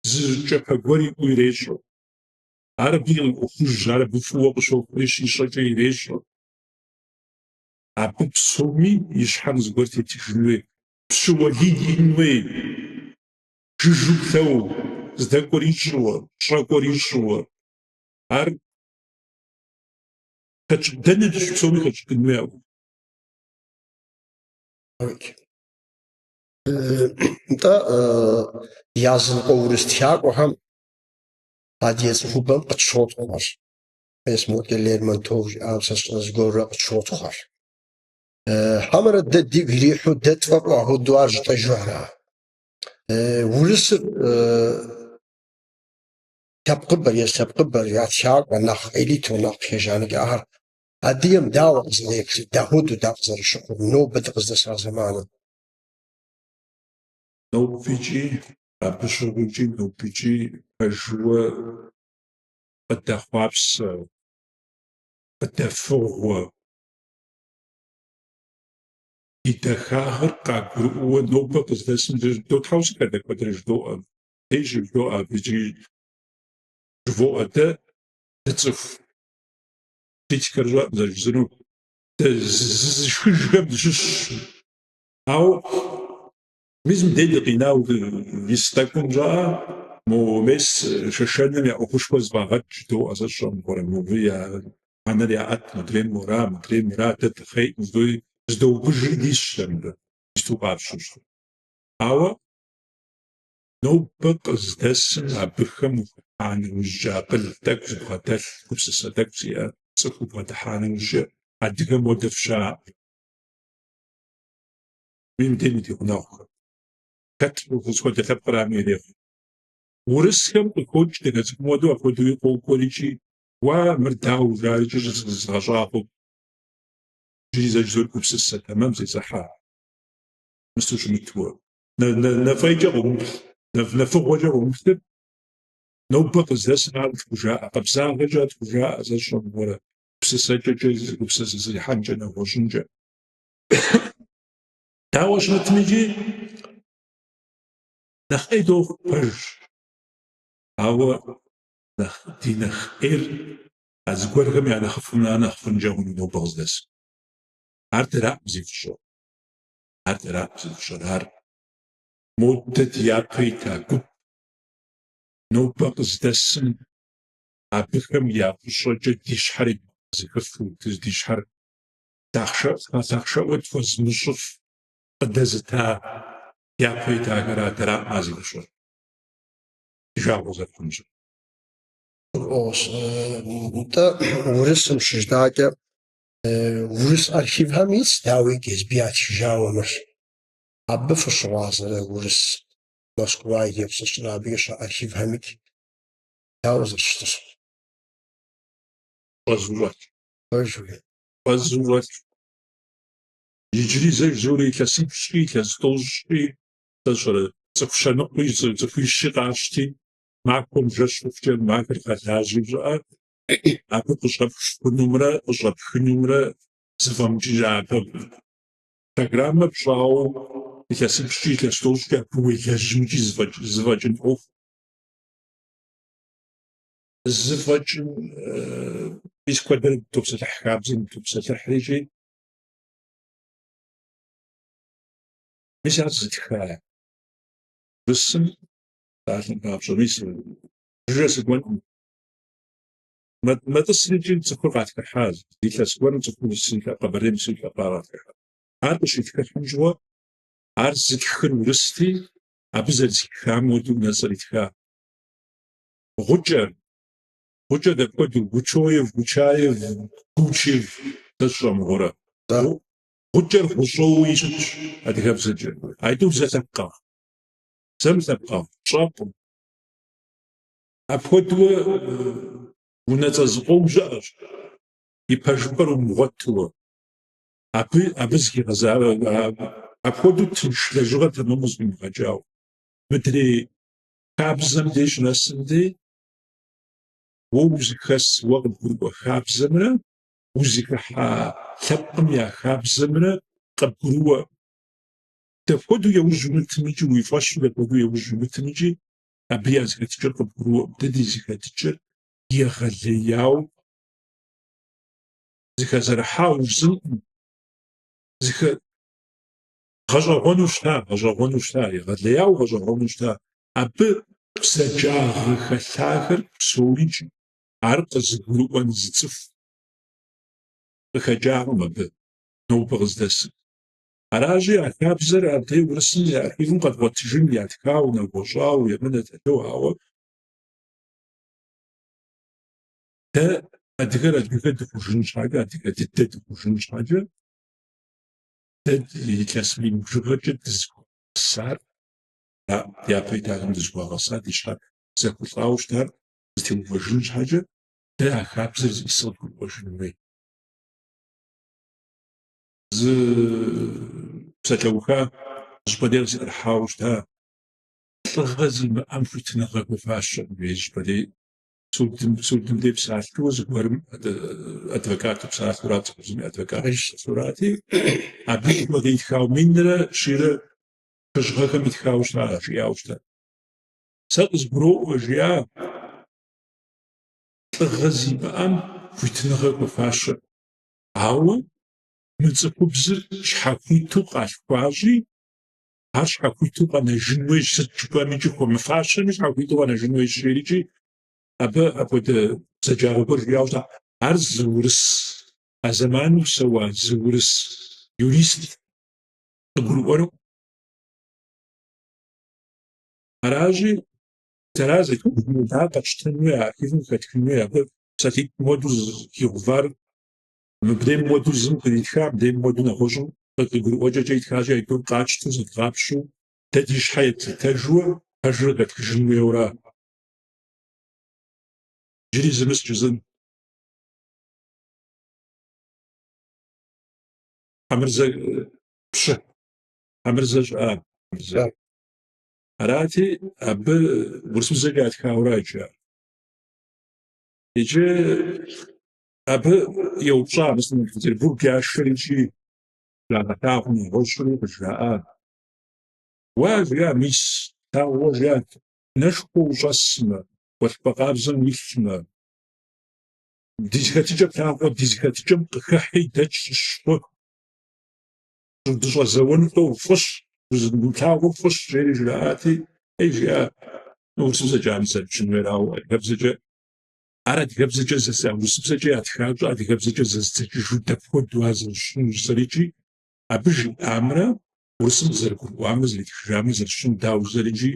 زجاكوري ويريشو عربي وخرج عربي فوق شوف ليش يشجع يريشو عبد بسومي يشحن زغرتي تجنوي بسوا يدينوي جوجو ثو زداكوري شو شراكوري شو عرب كتبدل بسومي كتبدل انت يازن قورستياق وهم هاديس خوبم قتشوت خمر اسمه كلير منتوج أمسس زغور قتشوت خمر حمر الددي قليحو دد فقعه دوارج تجوهرا ولس تبقبر يستبقبر ياتشاق ونخ إليت ونخ خيجانك أهر أديم داوة زنيك داود وداقزر شكر نو بدقز دسر زمانا نو بيجي بشوفيجي نو بيجي بجوا التخوابس التفوق يتخاهر قاقرو نو بقز دسن دو تحوس كده قدرش دو تيجي دو بيجي جوو أدا تتصف تيجي كرجاء زنو شو جش أو ميزم ديد قناو يستكون جاء مو مس ششنا يا أخوش بس بعد جدو أساسا مو فيا أنا اللي عت مدرين مرا تتخيل زدو بجديش شمد زدو عارشوش أو نو بقز دسن عبخم عن الجاقل تك زبغتل كبسة تك سيا سكو بتحان الج عدك مودف شاع مين ديني دي هناك كتبوا خصوصا تبقى عميلي ورسكم الكوج تجس مودو أخذوا يقول كوريشي ومرتاو جارج زغجاقو جيزة جزول كبسة تمام زي صحة مستوش متوا نفايجهم نفوق وجههم مكتب نوبق زاس نعرف وجاء قبسان رجعت وجاء زاس شون ورا بسسة جيز كبسة زي حنجة نوشنجة დავაშმათმიჯი ნახედო ფერშ ავა დინახ از گرگمی آنها خونجامونی نوبازدس. هر طرف زیفشو، هر طرف زیفشو هر مدت یا پیدا کن نوبازدسن آبیکم یا فشو جدیش هری زیفشو دیش هر داخشا و تفزمشوف قدزتا یا پیدا کرا طرف زیفشو. جاوزه کنج. და ურის მშიშდაკე ურის არქივამის დავიგეს ბიათი ჟაომერ აბ ფშვაზერე ურის მოსკვა იებს შრაბიეს არქივამით დავზრშტს ვაზუვათ იჯრიზე ჟური ქასიფში ქასტოლში დაშორე წფშანო წფიში ყაშტი მაკომ ჟაშუφჭე მაკრ ხაჟიჟა აბ ფშნუმრა ჟაფნუმრა ზვამჯა программа пшау ქასიფში ქასტოლში აბუიჟიმჯი ზვაჯინ ოფ زفاجن بيسكوادر توبسة حكابزين توبسة حريجي مش عزت خايا بسم تعلم كابشو ميس جرس كون ما تصيرين تقول قاعد حاج دي كاسكوان تقول السنة قبرين سنة قارات عارف شو تكلم جوا عارف تكلم ورستي أبزر تكلم ودون نزل تكلم غجر Hoca da kodu Guçoyev, Guçayev, Guçev taşram hora. Hoca Guçoyev iş hadi hepsice. Aydu zatakka. Zamzakka. Şapım. Apodu bunataz oljar. İpajbar umğatlı. Abizki gazara. Apodu tişlejura tamamız mıhacav. Müdri kabzam değişmesinde ووزكس وقت خابزمرة وزك ثقم يا خابزمرة قبروا تفقدوا يوجو متمجي ويفاشوا تفقدوا يوجو متمجي أبياز كتجر قبروا بدي زك تجر يغلياو زك زرحاو زن زك غجرونوشتا يغلياو غجرونوشتا أب سجاغ خلاخر سوريجي عرقز قلوان زتصف خجاغ مبه نوبغز دس أراجي أكابزر أبتي ورسن يأخيهم قد واتجن ياتكاو نبوشاو يمنى تدوهاو تا أدقر دخوشن شاقة أدقر دخوشن شاقة تا يكاسمين مجرد دزقو السار يا بيتاهم دزقوغاسا ديشا زكوطاوشتار زتيم وجنش حاجة دا خابزر زيصد وجنوي ز بساتلوخا جبدير زي حاوشتا تغزي ما أمفتنا غاكو فاشا بيجبدي سولتم دي بساتلو زكوارم أدفكات بساتلورات زمي أدفكات بساتلوراتي أبيك مديت خاو منرا شيرا كشغاكم يتخاوش على شياوشتا ساقز برو وجيا غزي بأم فيتنغاك وفاشا هاو متصفو بزر شحاكويتو قاشقواجي شحاكويتو قانا جنويش ستجبا ميجي خو مفاشا مش حاكويتو قانا جنويش شيريجي أبا دا سجاغبر جياوشتا عرز زورس أزمانو سوا زورس يوريست تقولوا أراجي ترازي دا قشتنويا كيفن كتكنويا ساتيك مودوز يغفار مبدأ مودوز يتخاب بدأ مودو نخوشو تقولوا وجه جيد خاجة يكون قاشتو زتغابشو تديش حياة تجوى هجرة كتكجنويا ورا جري زمس جزن حمرزة بشه حمرزة حمرزة أراتي أب برسم زجاج كاوراجا يجي أب يوصل مثلا في البرج عشرين شيء Жаӏэтагъым игъущӏри къыжраӏа. Уэ жиӏа мис тауэ жиӏа нэшхуэ ущӏэсмэ, ӏуэлъпӏэ къабзэм уилъмэ, ди зыхэтыкӏэ плъагъурэ ди зыхэтыкӏэм къыхыхьи дэкӏ щӏы дыщӏэзэуэну тӏэу фӏыщ, узыплъагъур фӏыщ жери жраӏати, жиӏа урысыбзэкӏэ ар зэрыпщын хуейр, ауэ адыгэбзэкӏэ ар адыгэбзэкӏэ урысыбзэкӏэ ятхащӏэ адыгэбзэкӏэ зэзыдзэкӏыжу дэпхуэду ар зэрыщыну зэрыджи, абы жиӏамрэ урысым зэрыгурыӏуамрэ зэритхыжамрэ зэрыщыну дауэ зэрыджи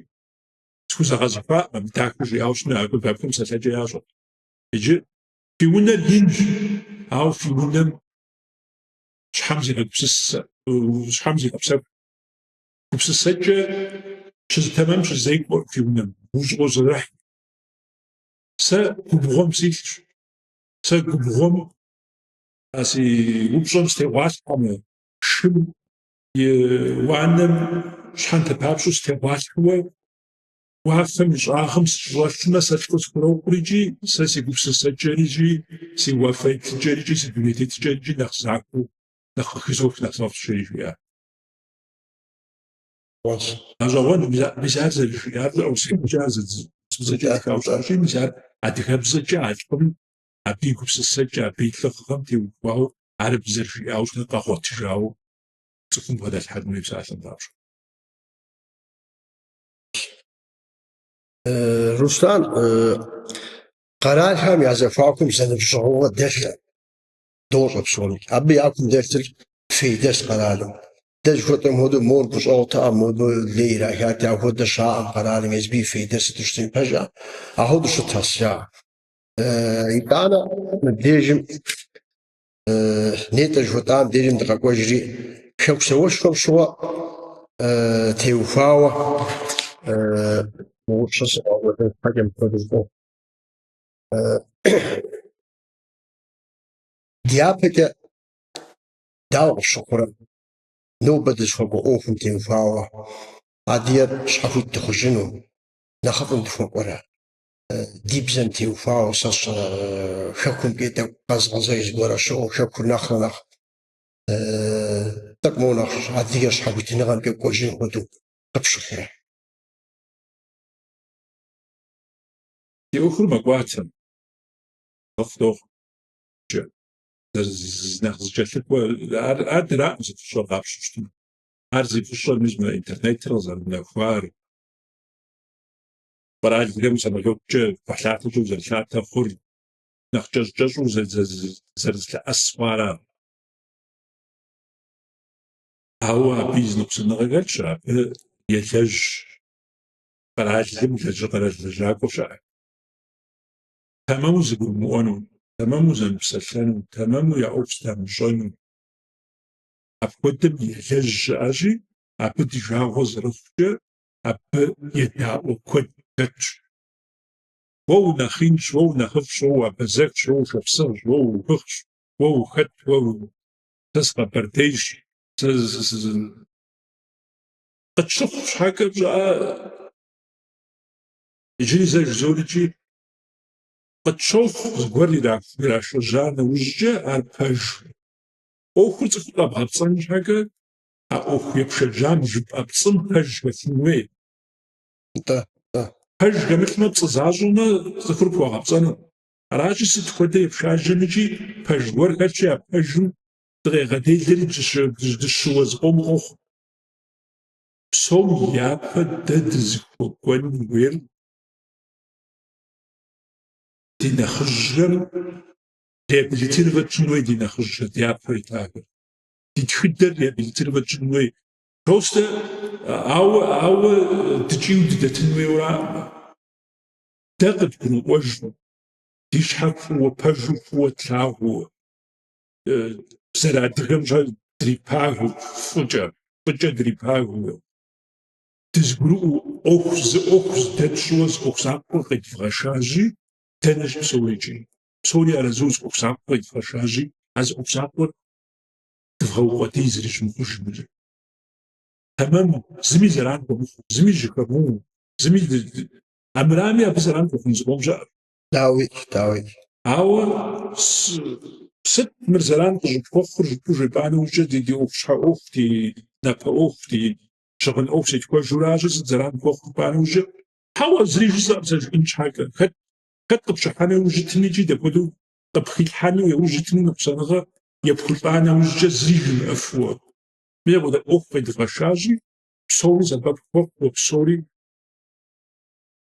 схузэгъэзэхуа абы дахэ жиӏауэ щыну абы бабхэм псалъэкӏэ ящӏэ. Иджы фи унэр инщ, ауэ фи унэм щхьэм зигъэгупсысэ, щхьэм зигъэпсэху. Гупсысэкӏэ щызэтэмэм щызекӏуэр фи унэм, ущӏыӏуэ зэрыхь. Сэ губгъуэм силъщ, сэ губгъуэм си упщӏэм стегъуалъхьэмэ, шым и уанэм щхьэнтэ папщӏэу стегъуалъхьэуэ, уафэм и щӏагъым сыщӏэлъмэ, сэ лӏы схуроӏуэрикӏи, сэ си гупсысэкӏэрикӏи, си уафэ-итыкӏэрикӏи, си дуней тетыкӏэрикӏи нэхъ захуэу, нэхъ къыхызох, нэхъ зэфӏщӏей жиӏа. Гъэщӏэгъуэн мис ар зэрыжиӏар урысыбзэкӏэ ар урысыбзэкӏэ тхаущӏащи, мис ар адыгэбзэкӏэ а лӏым, абы и гупсысэкӏэ, абы и лӏыгъэм теухуауэ, ар зэрыжиӏауэ щытыр къэгъуэтыжауэ цӏыхум бгъэдэлъхьэн хуей псалъэм папщӏэ. Руслан, къэралхэм я зэхуакум зэныбжьэгъугъуэ дэлъыр дощӏэ псоми. Абы я кум дэлъыр фейдэс къэралым. Дэ жыхуэтӏэм хуэдэу мор гущӏэгъуэтэӏэ, мобы лей ирахати, ахуэдэ щаӏэм къэралым езыми фейдэ сыту щытын пэжа, ахуэду щытэс жа. ИтӀанэ мыбдежым нетӏэ жыхуэтӏам дежым дыкъэкӏуэжри хэку сэуэшхуэм щыгъуэ теухуауэ дяпэкӏэ дауэ къыщыхъурэ нобэ дыщыхуэкӏуэ ӏуэхум теухуауэ адыгэр щхьэхуит дыхъужыну, нэхъыфӏым дыхуэкӏуэрэ, ди бзэм теухуауэ сэ хэкум тӏэкӏу къэзгъэзэж зыгуэрэ щыӏэу, хэкур нэхърэ нэхъ тӏэкӏу нэхъ адыгэр щхьэхуитыныгъэм кӏуэжын хуэдэу къыпщыхъурэ. Ди ӏуэхур мэкӏуатэм, къыфтӏохъу. Нэхъ зыкӏэлъыкӏуэ, ар дэракъым зи фӏыщӏэр къапщу щытын. Ар зи фӏыщӏэр мис мы интернетыр къызэрынэхуар, къэралхэм самолёткӏэ пэлъатэкӏэ узэрылъатэ хъур нэхъ кӏэщӏ-кӏэщӏу зэрызлъэӏэс хъуара. Ауэ абы и зэныкъуэсыныгъэ хэлъщ, абы елэжь къэралым къэрал лэжьакӏуэ щыӏэ. Тэмэму зыгурымыӏуэну, тэмэму зэмыпсэлъэну, тэмэму я ӏуэху здамыщӏэну, апхуэдэм елэжь щыӏэщи, абы ди жагъуэ зэрыхъукӏэ, абы едаӏуэ куэд дэтщ. Уэ унэхъинщ, уэ унэхъыфӏщ, уэ уабэзэхщ, уэ ушапсыгъщ, уэ уухыхщ, уэ ухэт, сэ сыкъэбэрдейщ, къытщыхъу щхьэкӏэ пщӏыӏэ. Иджыри зэ жызоричӏи къытщохъу зыгуэр ирашэжьа нэужькӏэ ар пэж. ӏуэхур цӏыхур къэбгъэпцӏэн щхьэкӏэ, а ӏуэху епшэджам жыпӏэ пцӏым пэж хэлъын хуей. Пэж хэмылъмэ, пцӏы защӏэмэ, цӏыхур пхуэгъэпцӏэну. Аращи, сыт хуэдэ епшажэмэкӏи, пэж гуэр хэлъщи, а пэжым дыкъегъэделэри дыщыуэ зыкъом къохъу. Псом япэ дэ дызыхуэкӏуэн хуейр ди нэхъыжьхэм реабилитировать щӏын хуей, ди нэхъыжьхэр дяпэр итахэр. Ди тхыдэр реабилитировать щӏын хуей. Просто ауэ дыкӏийуэ дыдэтын хуейуэракъым. Дэ къыдгурыӏуэжу, ди щхьэ хъууэ, пэжу хъууэ, тлъагъуу, зэрыадыгэм дрипагу, фӏыкӏэ дрипагу, дызгурыӏуэу ӏуэху здэт щӏыуэ зы ӏуэху закъуэ къедвгъэшажьи, дэнэщ псори икӏи. Псори арэзу зы ӏуэху закъуэ къедвгъэшажьи, а зы ӏуэху закъуэр дывгъэукъуэдий зыри щымыхъужым. Тэмэму, зыми зэран хуэмыхъуу, зыми жьыхэмыуэу, зыми амырами абы зэран хуэхъун зыкъом щыӏэщ. Дауи. Ауэ Сыт мы заран уже панужа диди ухти напа ухти шаган ухти ква жуража заран панужа هوا زريج زابز إنش حاجة خد قبشحانة وجتني جدا بدو قبخي الحانة وجتني نقصانها يبخل أنا وجه زريج الأفوا ميا بدا أوفيد غشاجي بصوري زباب فوق وبصوري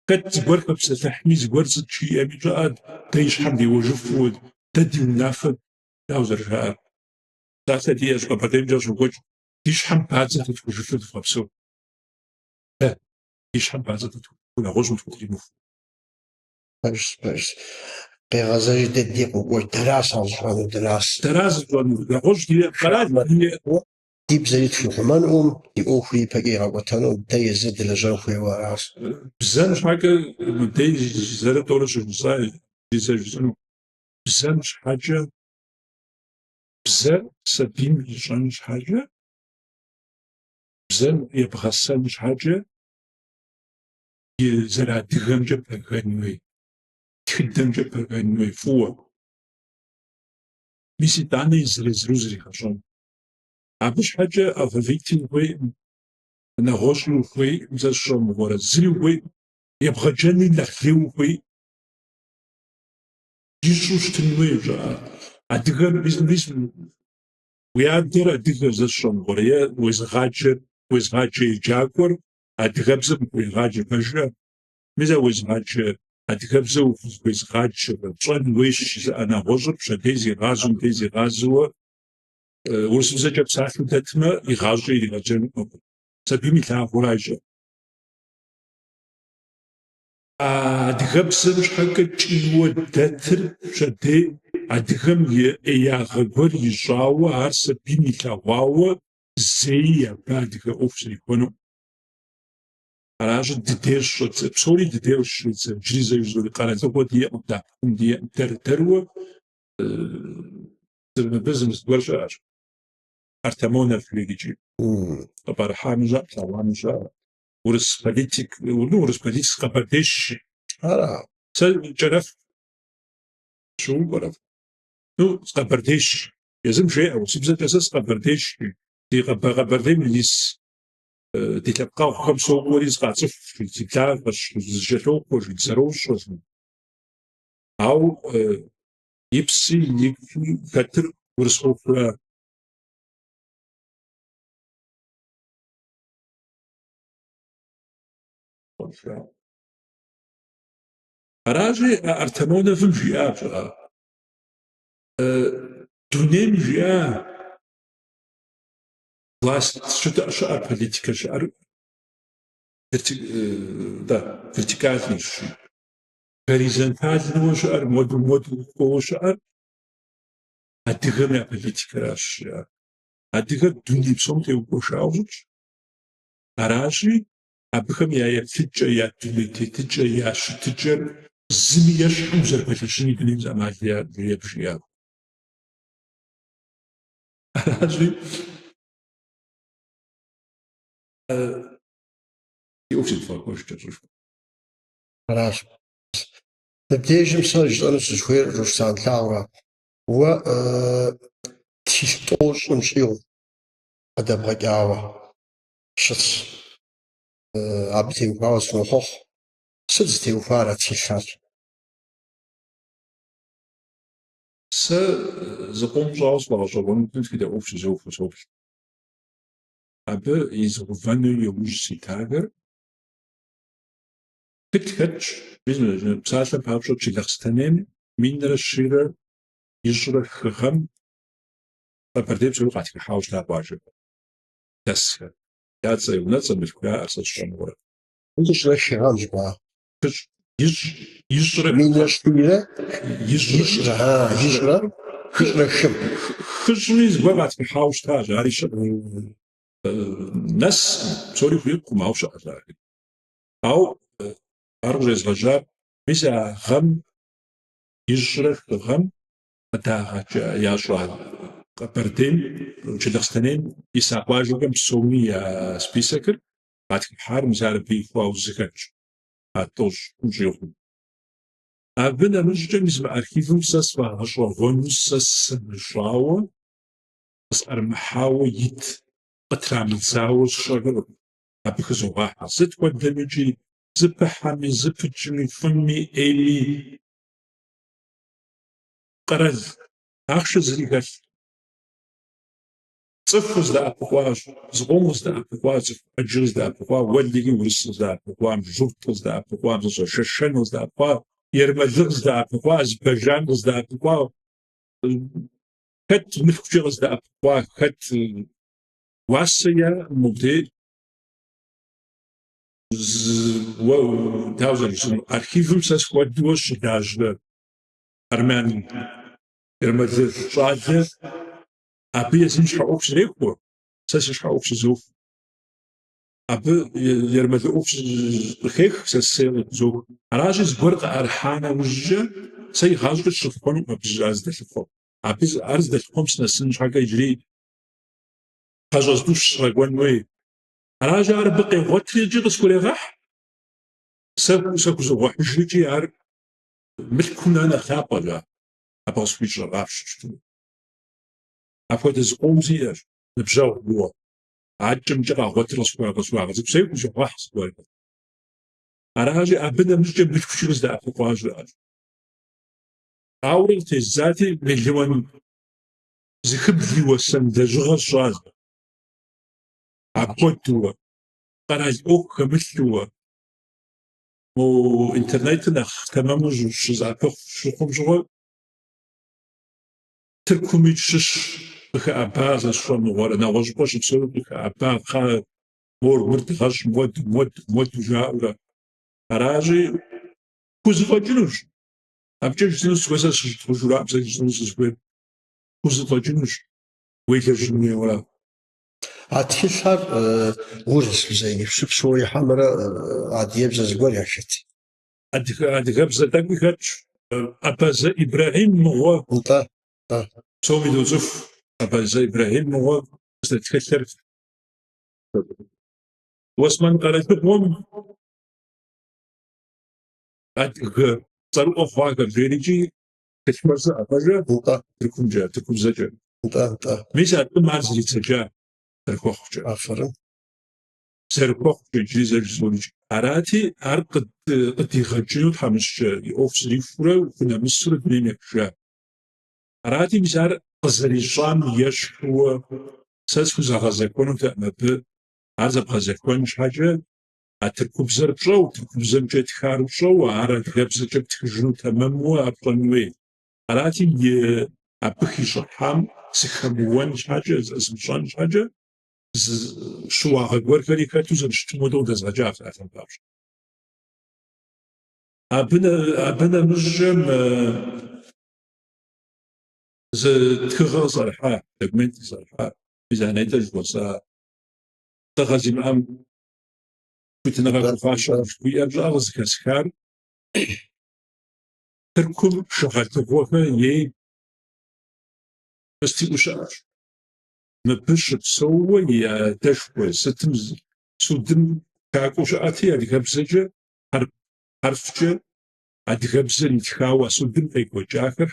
قد زبرك بستحمي زبرزت شي أبي جاد تيش حمدي وجفود تدي ونافد ياوزر جاد ذات دي أشقى بعدين جاش وقوش ديش حم بعد زات وجفود فبصور ديش حم بعد زات ولا غزو تقولي باش قيغازاج ددي قوي دراسة زغانو دراسة لا غوش دي قرار هي دي بزيت في حمان دي أوفري بقيها وتنو دي زد لجان خوي وراس بزاف حاجة دي زاد دولش زاي دي زاد بزاف حاجة بزاف سبين لجان حاجة بزاف يبغى سان حاجة يزرع دغم جبه غنوي تخدم جبه غنوي فوا ميسي تاني زرزري خشون عبش حاجة أفضيتي وي أنا غوشلو وي مزاشون ورا زري وي يبغى جاني لخليو وي يشوش تنوي جا أدغم بيزم ويادر أدغم زاشون ورا ويزغاجة جاكور أدغم زم ويغاجة بجا ميزا ويزغاجة أدغبزو ويزغاج طن ويش أنا غوزب شديزي غازم ديزي غازو ورسمزا جاب ساعتو داتما يغاجي يغاجن سبيمي لا غراجة أدغبزم شحكا جيوة داتر شدي أدغم يغاقر يجاوة هار سبيمي لا غاوة زي يبادغ أوفسر يكونو راجل ديديش بصوري ديديش جريزة يجزوري قارنة ودي أبدا دي تروى بزنس برشا أرتمونا في ليجي طبعا حامجة طبعا ورس بوليتيك ورس بوليتيك قبرديش جرف شو برف نو قبرديش يزم شيء أو سبزة أساس قبرديش دي قبردين ليس دي تبقى خم صوريز قاصف في الكتاب باش يسجلوا واش يتسروش أو يبسي يكتر ورسوف راجي أرتمونا في الجياب دونين جياب كلاس شعر بوليتيكا شعر دا فيرتيكالي هوريزونتالي شعر مود شعر أدغم يا بوليتيكا راش أدغم دوني بسوم تيوكو شعوش أراجي أبغم يا تجا يا دونيتي تجا يا شتجا زمي يشحم زربتشني دوني زمان يا بشياب أراجي يوفي الفاكوش تجرف خلاص نبديش مساج أنا سجوير روشان لاورا و تيستوش نشيو هذا بغاقاوا شخص عبتي وقاوس نوحوح سجتي وفارة تيشات زقوم جاوز باجابون في der Office so versucht. Aber is vannu yuj sitager Pitch, business, psalm pabsho chilakstanen, mindre shira, yishra kham, apardeb so qatik haus la baje. Das that's a nuts and bikra as a strong word. وش الشغال جبا يشرا من يشتري يشرا يشرا خم خشميز بابات بحاوش تاج هاري شب ناس سوري فيكم هاوش أزاري أو أرجز غجار مسا غم يشرا غم أتا ياشوا قبردين شلخستنين يساقواجو كم سومي سبيسكر بعد حار مزار بي فاو زكاج هاتوش وجيهم Абы нэмыщӏкӏэ мис мы архивым сэ сфӏагъэщӏэгъуэну сэ сымыщӏауэ, къысӏэрымыхьауэ ит къытрамыдзауэ сщӏэркъым. Абы хызогъахьэ. Сыт хуэдэмичӏи зыпыхьэми, зыпыкӏми, фӏыми, ӏейми къэрал ахъшэ зыри хэлъ. Цӏыху здэӏэпыкъуащ, зыкъом къыздэӏэпыкъуа, цӏыху ӏэджэ къыздэӏэпыкъуа, уэлэри урыс къыздэӏэпыкъуа, журт къыздэӏэпыкъуа, щэшэн къыздэӏэпыкъуа, ермэлы къыздэӏэпыкъуа, азербайджан къыздэӏэпыкъуа, хэт мылъкучӏэ къыздэӏэпыкъуа, хэт уасэ яӏэкъым мобдеж. Архивым сэ схуэдууэ щылажьэ армян ермэлы щӏалэ абы езым щхьэӏуэху зрехуэ, сэ си щхьэӏуэху щызоху. Абы ермэлы ӏуэху къыхех, сэ сей къызоху. Аращи зыгуэр къыӏэрыхьа нэужькӏэ сэ игъащӏэ щылъхуэнукъым абы ар здэхьыхуэм. Абы ар здэхьыхуэм сынэсын щхьэкӏэ иджыри пэщӏэзну щыщрекӏуэн хуей. Аращи ар абы къегъуэтри икӏи къысхурегъэхь, сэ хузогъуэхьыжрикӏи ар мылъкум нэхъ лъапӏэщ, абы къысхуищӏрагъапщ. Апхуэдэ зыкъом зиӏэщ, ныбжьэгъу гугъэ. Акӏэмкӏэ къагъуэтыр къысхуагъэзыпсей хузогъуэхь зыгуэркъым. Аращи абы нэмыщӏкӏэ мылъкучӏи къыздэӏэпыкъуа щыӏэщ. Ауэрэ къытезати мелуан зыхыбли уэсэн лэжьыгъэ сщӏащ. Апхуэдууэ, къэрал ӏуэху хэмылъууэ, мо интернетыр нэхъ тэмэму щызэӏэпыху щыхъум щыгъуэ, Тыркуми щыщ къыхэӏэба зэсщӏэмыгъуэрэ, нэгъуэщӏыпӏэ щыпсэурэ къыхэӏэба, кхъэ, мор, мыр дыгъэщӏ, муэду жаӏэурэ. Аращи, хузэфӏэкӏынущ. Абыкӏэ жысӏэну сыхуей, сэ жураб сэ жысӏэну сызыхуей. Хузэфӏэкӏынущ. Уелэжьын хуейуэ. А тхылъхьэр урыс щыпсэуи ихьэмэрэ адыгэбзэ зыгуэр яшэт. Адыгэбзэ тӏэкӏуи хэтщ. Абазэ Ибрахим мыгъуэ. НтӀэ. Псоми доцӏыху. Абазэ Ибрахим мыгъуэ зэтхылъыр Осман къэралыгъуэм адыгэ цӏэрыӏуэ хъуахэр жеӏэрикӏи тхылъхэр зыӏэпэжэ тыркубзэкӏэ. Мис абым ар зридзэкӏа зэрыхуэхъукӏэ. Афэрым. Зэрыхуэхъукӏэ иджыри зэрыжызорикӏ. Арати ар къыдигъэкӏыну тхьэмыщкӏэ и ӏуэху зрихурэ ухунэмысурэ дунейм ехыжа. Арати мис ар къызэрищӏам ещхьууэ сэ схузэгъэзэхуэнутэӏым абы. Ар зэбгъэзэхуэн щхьэкӏэ а тыркубзэр пщӏэу, тыркубзэмкӏэ тхар пщӏэу, ар адыгэбзэкӏэ птхыжыну тэмэмууэ ар пщӏэн хуей. Арати абы хищӏыхьам зыхэмыуэн щхьэкӏэ, зымыщӏэн щхьэкӏэ, щыуагъэ гуэрхэри хэту зэрыщытым хуэдэу дэзгъэкӏа фӏыӏэхэм папщӏэ. Абы нэмыщӏкӏэ зы тхыгъэ къызэрыхьа, документ къызэрыхьа, мизанетӏэ жыхуэсӏа. Дыгъэ зимыӏэм хуитыныгъэ хуащэ жыхуиӏэр щӏыӏэ къызыхэсхар Тыркум шыгъэлыгъуэхэр ей пыстиӏэу щыӏэщ. Мыбы щыпсэууэ и адэшхуэ сытым судым хакӏуэу щыӏэти, адыгэбзэкӏэ хьэрфкӏэ адыгэбзэр итхауэ, судым къекӏуэкӏахэр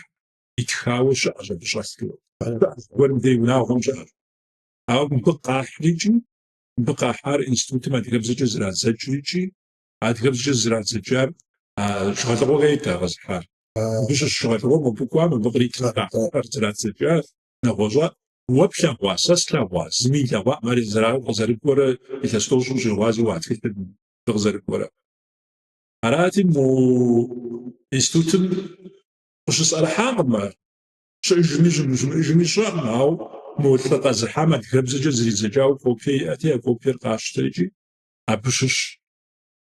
итхауэ щыӏэщ абы щӏэлъу. Гуэрым дей унагъуэм щыӏэщ. Ауэ мыбы къахьрикӏи, мыбы къахьар институтым адыгэбзэкӏэ зырадзэкӏрикӏи, адыгэбзэкӏэ зырадзэкӏар щыгъэлыгъуэ къейтӏэ къэзыхьар. Мыбы щыщ щыгъэлыгъуэ мыбы кӏуа, мыбы къритыр къахьар зырадзэкӏа, нэгъуэщӏэ. Уэ плъэгъуа, сэ слъэгъуа, зыми илъэгъуа, мэри къызэрыкӏуэрэ илъэс тӏощӏым щӏигъуази уатхылъыркъым къызэрыкӏуэрэ. Арати мо институтым къыщысӏэрыхьакъым ар. Щыӏэжыми щымыӏэжыми щыӏэкъым, ауэ мо лӏы къэзыхьам адыгэбзэкӏэ зридзэкӏауэ копие иӏэти, а копиер къащтэрикӏи, абы щыщ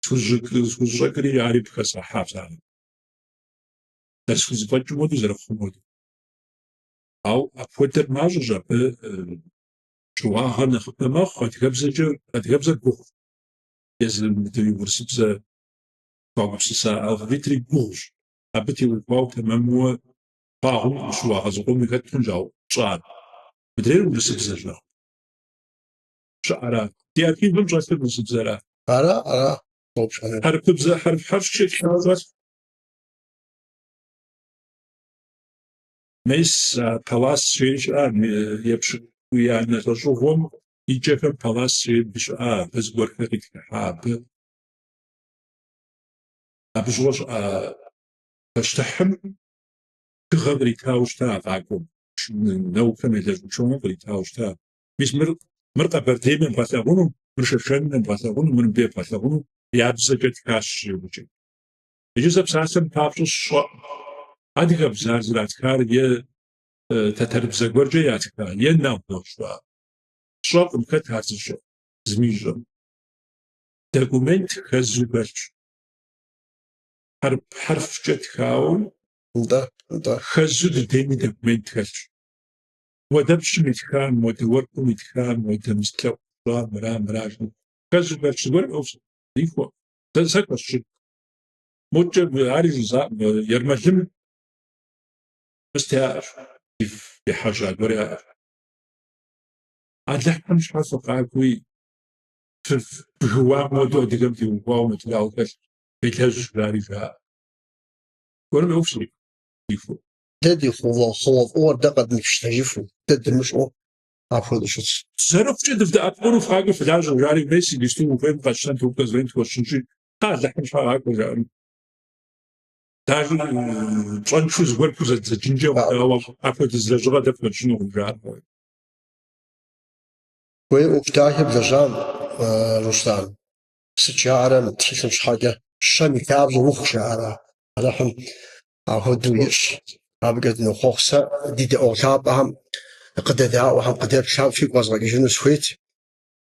схузэщӏэкӏри ари пхэсӏыхьа псалъэ. Схузэфӏэкӏым хуэдэу зэрыхъум хуэдэу. Ауэ апхуэдэр мащӏэщ, абы щыуагъэр нэхъыбэ мэхъу, адыгэбзэр гугъущ. Езы урысыбзэ хуагупсыса алфавитри гугъущ. Абы теухуауэ тэмэмууэ хъуагъым щыуагъэ зыкъоми хэт хъунщ, ауэ щӏар. Мыдрейр урысыбзэщ нэхъ. Щыӏэра. Ди архивым щӏэлъыр урысыбзэра. Ара. Хьэрфыбзэ, хьэрфкӏэ щӏэлъ. Mēs pavasarī iepšujām žuvom, iģefam pavasarī bez gorkarīt abžož pashtahm tغبري تاوشتا فاكم نو كمل شلون غبري تاوشتا مش مرقه برديم فاسغونو مرششن فاسغونو من بي فاسغونو يابزجت كاش يوجي يجسب ساسم تابش شو اديك بزارزرات كار يه تترب زغورجي ياتكا يه ناو شو مكتارز زميجو دокумент خزوبرش حرف جت خاون Да. خزود ديمي دокумент خش ودبش متخان ودورق متخان ودمستلو مراج خزوبرش دور اوس ديفو تسكش موجب عارف يرمجم مستعار في حاجة دوري أدلح مش حاسة قاعدوي في بهوا موضوع دقمتي وواو متلاو بس بيتهز غاريفها ورمي أوفسي ديفو تدي خوف اور دقد نشتجفو تدي مش او عفوا شو زرف جد في أقول فاقي في العجل جاري ميسي ديستو وفين قشان توقز وين توشنشي قاعد لحن فاقي جاري داجي تشانشو زوركو زجنجي وعفوا تزلجغة دفن شنو جاري وي وكتاهب لجام رستان سجارة تحسن حاجة شامي كابز وخ شعرة رحم عهدويش أبقد نخوخسة دي أوتابهم قد دعوهم قد شام في قوزغة جنو سويت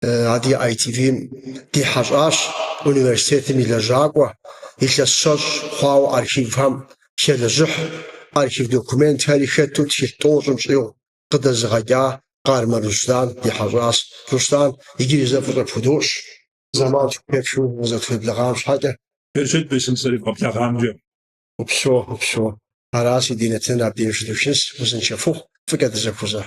هذه اي تي في دي حاجاش أونيفرسيتي ميلا جاقوة إلا السج خواو أرشيفهم شال جح أرشيف دوكومنت هالي خاتو تشيطوز مشيو قد زغايا قارما رشدان دي حاجاس رشدان يجي زفر الفدوش زمان تكيفشو وزت بلغامش حاجة برشد بسنسري قبل غامجة وبشو هراسي دينتنا بديش دوشنس وزن شافوه فقد زفوزه